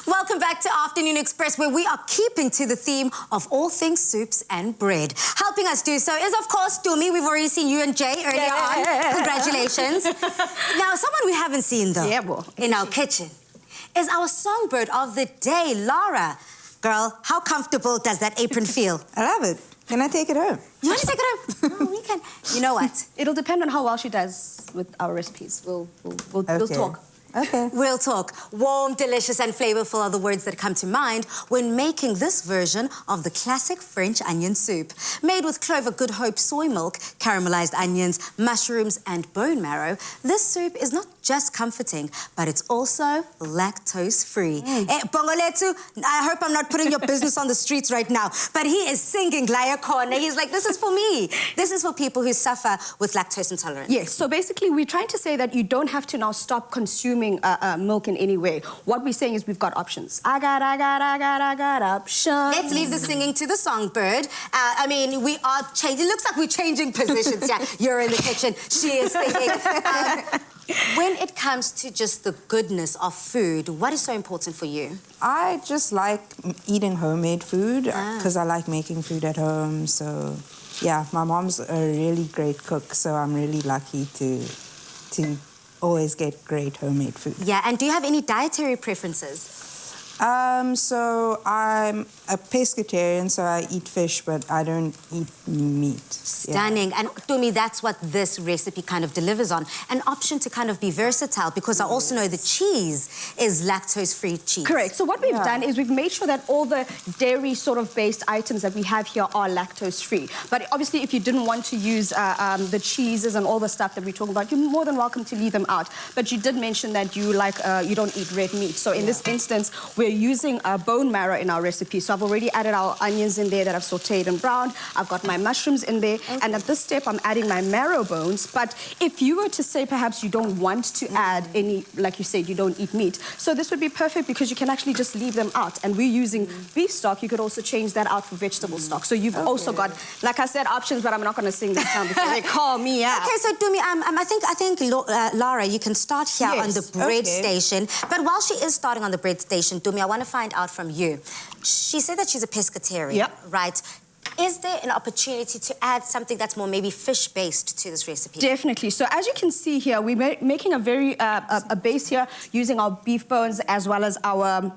Welcome back to Afternoon Express, where we are keeping to the theme of all things soups and bread. Helping us do so is, of course, Dumi. We've already seen you and Jay earlier on. Congratulations. Now, someone we haven't seen, though, in our kitchen is our songbird of the day, Lara. Girl, how comfortable does that apron feel? I love it. Can I take it home? You want to take it home? No, we can. You know what? It'll depend on how well she does with our recipes. We'll talk. Okay. We'll talk. Warm, delicious and flavorful are the words that come to mind when making this version of the classic French onion soup. Made with Clover Good Hope soy milk, caramelized onions, mushrooms and bone marrow, this soup is not just comforting, but it's also lactose-free. Bongoletu, I hope I'm not putting your business on the streets right now, but he is singing Glaya Corner. He's like, this is for me. This is for people who suffer with lactose intolerance. Yes, so basically we're trying to say that you don't have to now stop consuming milk in any way. What we're saying is we've got options. I got options. Let's leave the singing to the songbird. I mean, we are changing. It looks like we're changing positions. Yeah, you're in the kitchen. She is singing. When it comes to just the goodness of food, what is so important for you? I just like eating homemade food because I like making food at home. So, yeah, my mom's a really great cook, so I'm really lucky to always get great homemade food. Yeah, and do you have any dietary preferences? So I'm a pescatarian, so I eat fish, but I don't eat meat. Stunning. Yeah. And to me, that's what this recipe kind of delivers on. An option to kind of be versatile, because I also know the cheese is lactose-free cheese. Correct. So what we've done is we've made sure that all the dairy sort of based items that we have here are lactose-free. But obviously, if you didn't want to use the cheeses and all the stuff that we're talking about, you're more than welcome to leave them out. But you did mention that you like you don't eat red meat. So in this instance, we're using bone marrow in our recipe. So I've already added our onions in there that I've sauteed and browned. I've got my mushrooms in there. And at this step, I'm adding my marrow bones. But if you were to say perhaps you don't want to add any, like you said, you don't eat meat. So this would be perfect because you can actually just leave them out. And we're using beef stock. You could also change that out for vegetable stock. So you've also got, like I said, options, but I'm not going to sing this down before they call me out. Okay, so Dumi, I think Lara, you can start here on the bread station. But while she is starting on the bread station, Dumi, I want to find out from you. She said that she's a pescatarian, right? Is there an opportunity to add something that's more maybe fish-based to this recipe? Definitely. So as you can see here, we're making a very a base here using our beef bones as well as our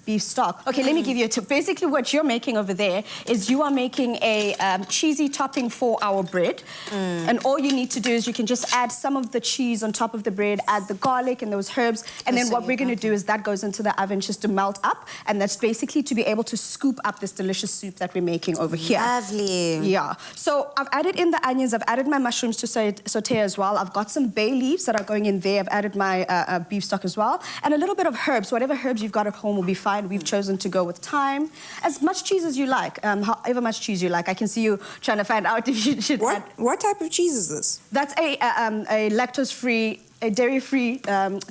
beef stock. Okay, let me give you a tip. Basically, what you're making over there is you are making a cheesy topping for our bread, and all you need to do is you can just add some of the cheese on top of the bread, add the garlic and those herbs, and then what we're going to do is that goes into the oven just to melt up, and that's basically to be able to scoop up this delicious soup that we're making over here. Lovely. Yeah. So I've added in the onions. I've added my mushrooms to saute as well. I've got some bay leaves that are going in there. I've added my beef stock as well. And a little bit of herbs. Whatever herbs you've got at home will be fine. We've chosen to go with thyme. As much cheese as you like. However much cheese you like. I can see you trying to find out if you should add... What type of cheese is this? That's a lactose-free, a dairy-free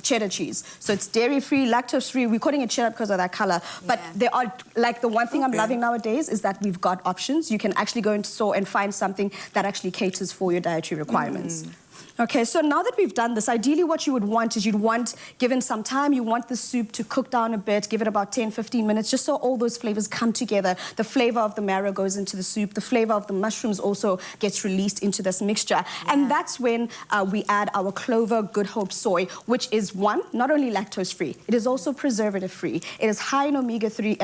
cheddar cheese. So it's dairy-free, lactose-free. We're calling it cheddar because of that color. But there are, like, the one thing I'm loving nowadays is that we've got options. You can actually go into store and find something that actually caters for your dietary requirements. Okay, so now that we've done this, ideally what you would want is given some time, you want the soup to cook down a bit, give it about 10, 15 minutes, just so all those flavors come together. The flavor of the marrow goes into the soup. The flavor of the mushrooms also gets released into this mixture. And that's when we add our Clover Good Hope soy, which is not only lactose-free, it is also preservative-free. It is high in omega-3,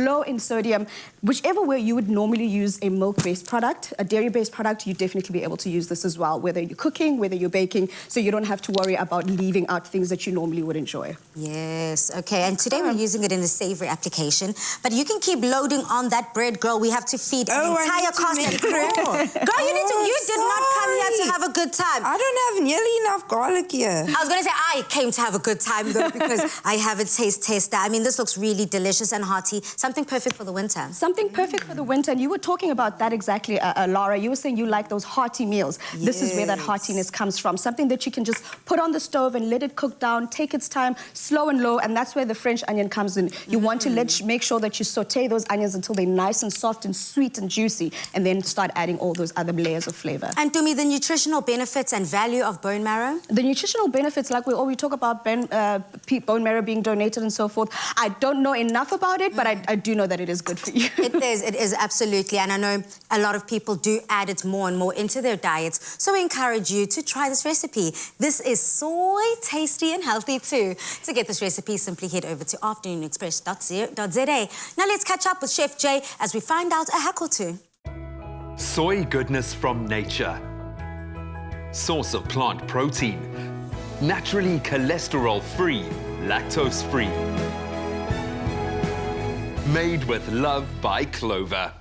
low in sodium. Whichever way you would normally use a milk-based product, a dairy-based product, you'd definitely be able to use this as well. Whether you're cooking, whether you're baking, so you don't have to worry about leaving out things that you normally would enjoy. Yes, okay, and today we're using it in a savory application, but you can keep loading on that bread, girl. We have to feed an entire cast and crew. Girl, you did not come here to have a good time. I don't have nearly enough garlic here. I was going to say I came to have a good time, though, because I have a taste tester. I mean, this looks really delicious and hearty. Something perfect for the winter. Something perfect for the winter, and you were talking about that exactly, Lara. You were saying you like those hearty meals. This this is where that heartiness comes from. Something that you can just put on the stove and let it cook down, take its time, slow and low, and that's where the French onion comes in. You want to make sure that you saute those onions until they're nice and soft and sweet and juicy, and then start adding all those other layers of flavor. And Tumi, the nutritional benefits and value of bone marrow? The nutritional benefits, like we talk about bone marrow being donated and so forth. I don't know enough about it, but I do know that it is good for you. It is absolutely. And I know a lot of people do add it more and more into their diets. So we encourage you to try this recipe. This is soy tasty and healthy too. To get this recipe, simply head over to afternoonexpress.co.za. Now let's catch up with Chef Jay as we find out a hack or two. Soy goodness from nature. Source of plant protein. Naturally cholesterol-free, lactose-free. Made with love by Clover.